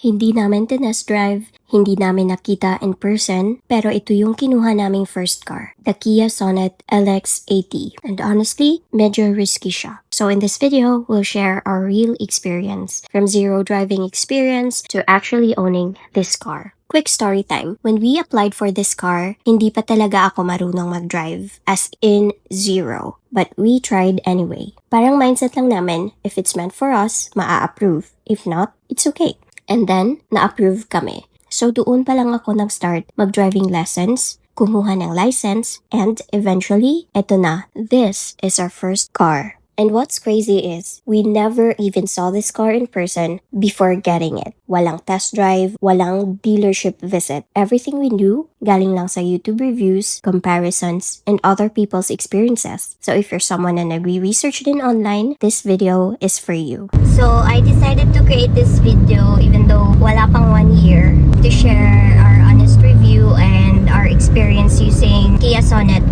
Hindi namin tinest drive, hindi namin nakita in person, pero ito yung kinuha naming first car, the Kia Sonet LX80. And honestly, medyo risky siya. So in this video, we'll share our real experience, from zero driving experience to actually owning this car. Quick story time. When we applied for this car, hindi pa talaga ako marunong mag-drive. As in, zero. But we tried anyway. Parang mindset lang namin, if it's meant for us, maa-approve. If not, it's okay. And then, na-approve kami. So doon pa lang ako nag-start mag-driving lessons, kumuha ng license, and eventually, eto na, this is our first car. And what's crazy is, we never even saw this car in person before getting it. Walang test drive, walang dealership visit. Everything we knew, galing lang sa YouTube reviews, comparisons, and other people's experiences. So if you're someone na nagre-research din online, this video is for you. So I decided to create this video even though wala pang 1 year to share our honest review and our experience using Kia Sonet.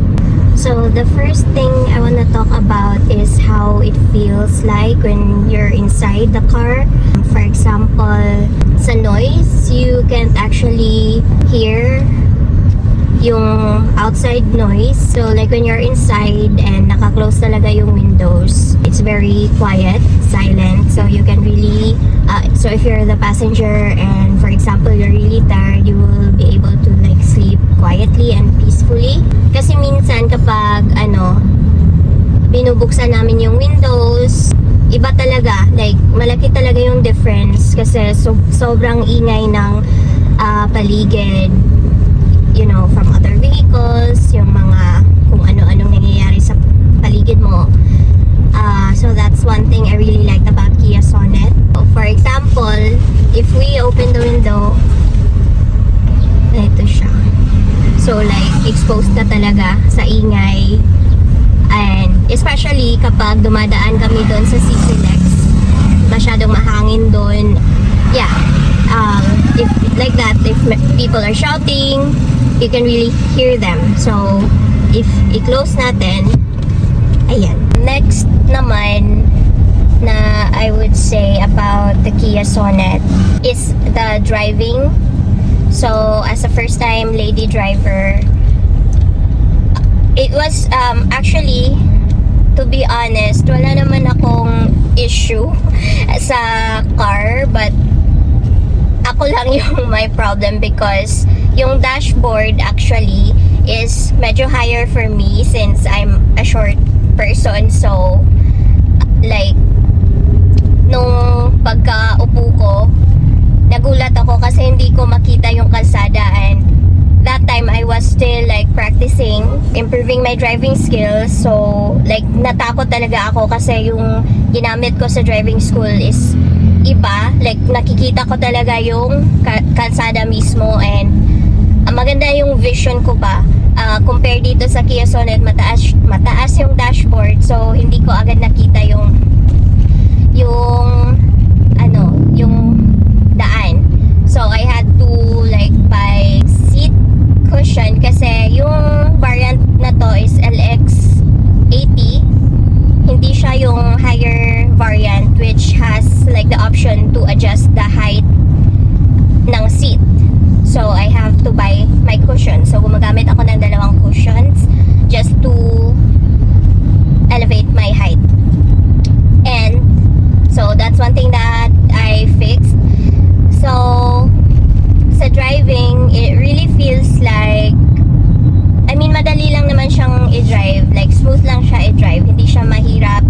So the first thing I want to talk about is how it feels like when you're inside the car. For example, sa noise, you can't actually hear yung outside noise. So like when you're inside and naka-close talaga yung windows, it's very quiet, silent. So you can really, so if you're the passenger and for example, you're really tired, you will be able to like sleep quietly and peacefully. Kasi minsan kapag binubuksan namin yung windows, iba talaga, like malaki talaga yung difference kasi sobrang ingay ng paligid, you know, from other vehicles, yung mga kung ano-anong nangyayari sa paligid mo. So that's one thing I really liked about Kia Sonet. For example, if we open the window, ito siya. So like exposed ka talaga sa ingay, and especially kapag dumadaan kami doon sa CCLEX, masyadong mahangin doon. Yeah, if like that, if people are shouting, you can really hear them. So if i-close natin, ayan. Next naman na I would say about the Kia Sonet is the driving. So as a first time lady driver, it was actually, to be honest, wala naman akong issue sa car, but ako lang yung my problem because yung dashboard actually is medyo higher for me since I'm a short person. So like nung pagkaupo ko, nagulat ako kasi hindi ko makita yung kalsada, and that time I was still like practicing, improving my driving skills. So like natakot talaga ako kasi yung ginamit ko sa driving school is iba, like nakikita ko talaga yung kalsada mismo, and maganda yung vision ko ba compare dito sa Kia Sonet, mataas yung dashboard, so hindi ko agad nakita yung daan. So I had to like buy seat cushion kasi yung variant na to is LX80, hindi siya yung higher variant which has like the option to adjust the height ng seat. So I have to buy my cushion. So gumagamit ako ng dalawang cushions just to elevate my height. And so that's one thing that I fixed. So sa driving, it really feels like, I mean, madali lang naman siyang i-drive. Like smooth lang siya i-drive. Hindi siya mahirap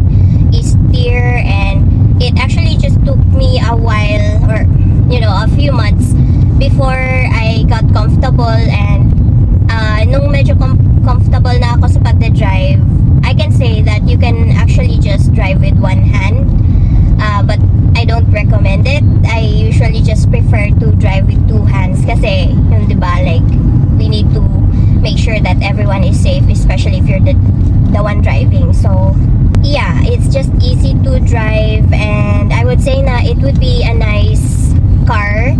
i-steer, and it actually just took me a while, or a few months before I got comfortable. And nung medyo comfortable na ako sa pagdadrive, I can say that you can actually just drive with one hand, but I don't recommend it. I usually just prefer to drive with two hands kasi yun, diba, like we need to make sure that everyone is safe, especially if you're the one driving. So yeah, it's just easy to drive, and I would say na it would be a nice car,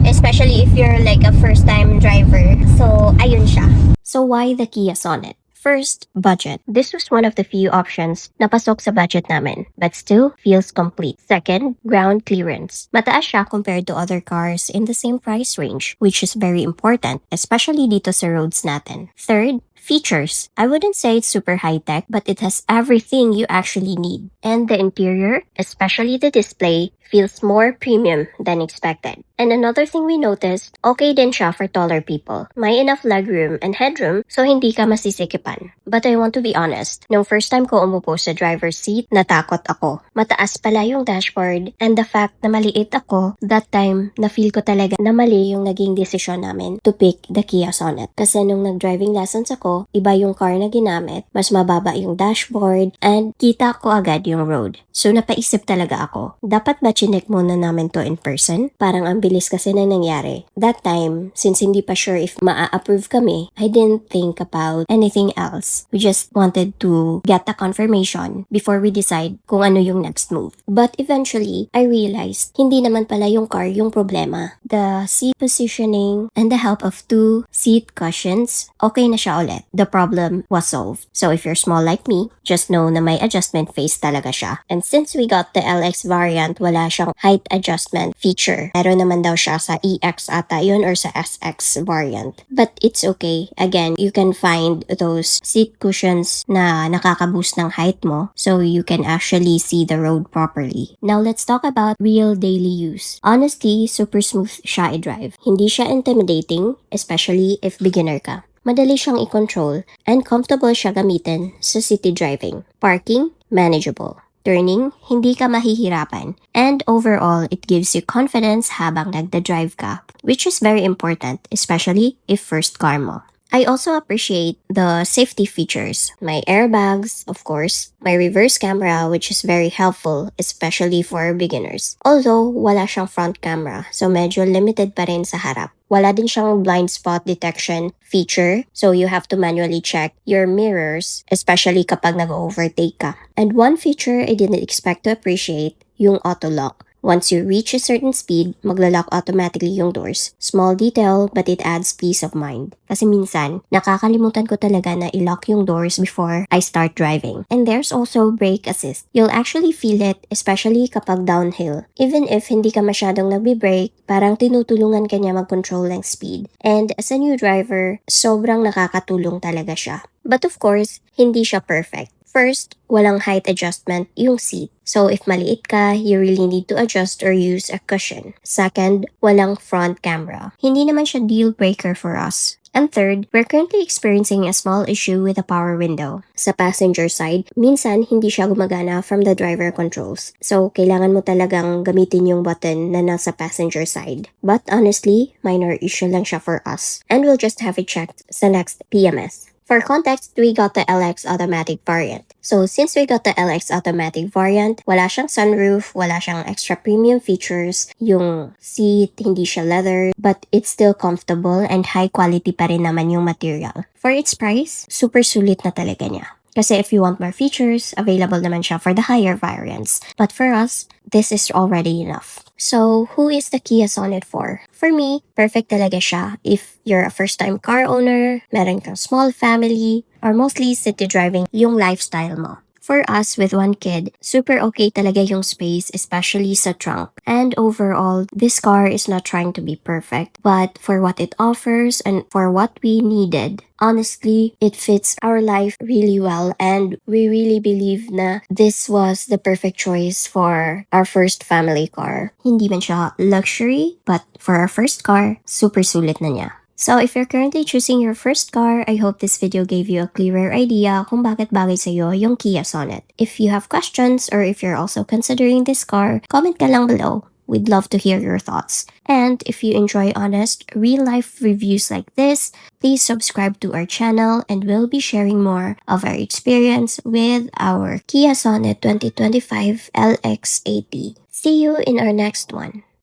especially if you're like a first time driver. So ayun siya. So why the Kia Sonet? First, budget. This was one of the few options na pasok sa budget namin, but still feels complete. Second, ground clearance. Mataas siya compared to other cars in the same price range, which is very important, especially dito sa roads natin. Third, features. I wouldn't say it's super high-tech, but it has everything you actually need. And the interior, especially the display, feels more premium than expected. And another thing we noticed, okay din siya for taller people. May enough legroom and headroom so hindi ka masisikipan. But I want to be honest, nung first time ko umupo sa driver's seat, natakot ako. Mataas pala yung dashboard and the fact na maliit ako, that time, na-feel ko talaga na mali yung naging desisyon namin to pick the Kia Sonet. Kasi nung nag-driving lessons ako, iba yung car na ginamit, mas mababa yung dashboard, and kita ko agad yung road. So napaisip talaga ako, dapat ba chinek muna namin to in person? Parang ang bilis kasi na nangyari. That time, since hindi pa sure if maa-approve kami, I didn't think about anything else. We just wanted to get the confirmation before we decide kung ano yung next move. But eventually, I realized hindi naman pala yung car yung problema. The seat positioning and the help of 2 seat cushions, okay na siya ulit. The problem was solved. So if you're small like me, just know na may adjustment phase talaga siya. And since we got the LX variant, wala siyang height adjustment feature. Meron naman daw siya sa EX ata yun or sa SX variant. But it's okay. Again, you can find those seat cushions na nakaka-boost ng height mo so you can actually see the road properly. Now let's talk about real daily use. Honestly, super smooth siya i-drive. Hindi siya intimidating, especially if beginner ka. Madali siyang i-control and comfortable siya gamitin sa city driving. Parking, manageable. Turning, hindi ka mahihirapan. And overall, it gives you confidence habang nagda-drive ka, which is very important, especially if first car mo. I also appreciate the safety features. My airbags, of course, my reverse camera, which is very helpful, especially for beginners. Although, wala siyang front camera, so medyo limited pa rin sa harap. Wala din siyang blind spot detection feature, so you have to manually check your mirrors, especially kapag nag-overtake ka. And one feature I didn't expect to appreciate, yung auto lock. Once you reach a certain speed, maglalak automatically yung doors. Small detail, but it adds peace of mind. Kasi minsan, nakakalimutan ko talaga na i-lock yung doors before I start driving. And there's also brake assist. You'll actually feel it, especially kapag downhill. Even if hindi ka masyadong nagbe-brake, parang tinutulungan ka niya mag-control ng speed. And as a new driver, sobrang nakakatulong talaga siya. But of course, hindi siya perfect. First, walang height adjustment yung seat. So if maliit ka, you really need to adjust or use a cushion. Second, walang front camera. Hindi naman siya deal breaker for us. And third, we're currently experiencing a small issue with the power window. Sa passenger side, minsan hindi siya gumagana from the driver controls. So, kailangan mo talagang gamitin yung button na nasa passenger side. But honestly, minor issue lang siya for us. And we'll just have it checked sa next PMS. For context, we got the LX automatic variant. So since we got the LX automatic variant, wala siyang sunroof, wala siyang extra premium features, yung seat, hindi siya leather, but it's still comfortable and high quality pa rin naman yung material. For its price, super sulit na talaga niya. Kasi if you want more features, available naman siya for the higher variants. But for us, this is already enough. So, who is the Kia Sonet for? For me, perfect talaga siya if you're a first-time car owner, meron kang small family, or mostly city driving yung lifestyle mo. For us with one kid, super okay talaga yung space, especially sa trunk. And overall, this car is not trying to be perfect, but for what it offers and for what we needed, honestly, it fits our life really well, and we really believe na this was the perfect choice for our first family car. Hindi man siya luxury, but for our first car, super sulit na niya. So if you're currently choosing your first car, I hope this video gave you a clearer idea kung bakit bagay sa'yo yung Kia Sonet. If you have questions or if you're also considering this car, comment ka lang below. We'd love to hear your thoughts. And if you enjoy honest, real-life reviews like this, please subscribe to our channel and we'll be sharing more of our experience with our Kia Sonet 2025 LX80. See you in our next one.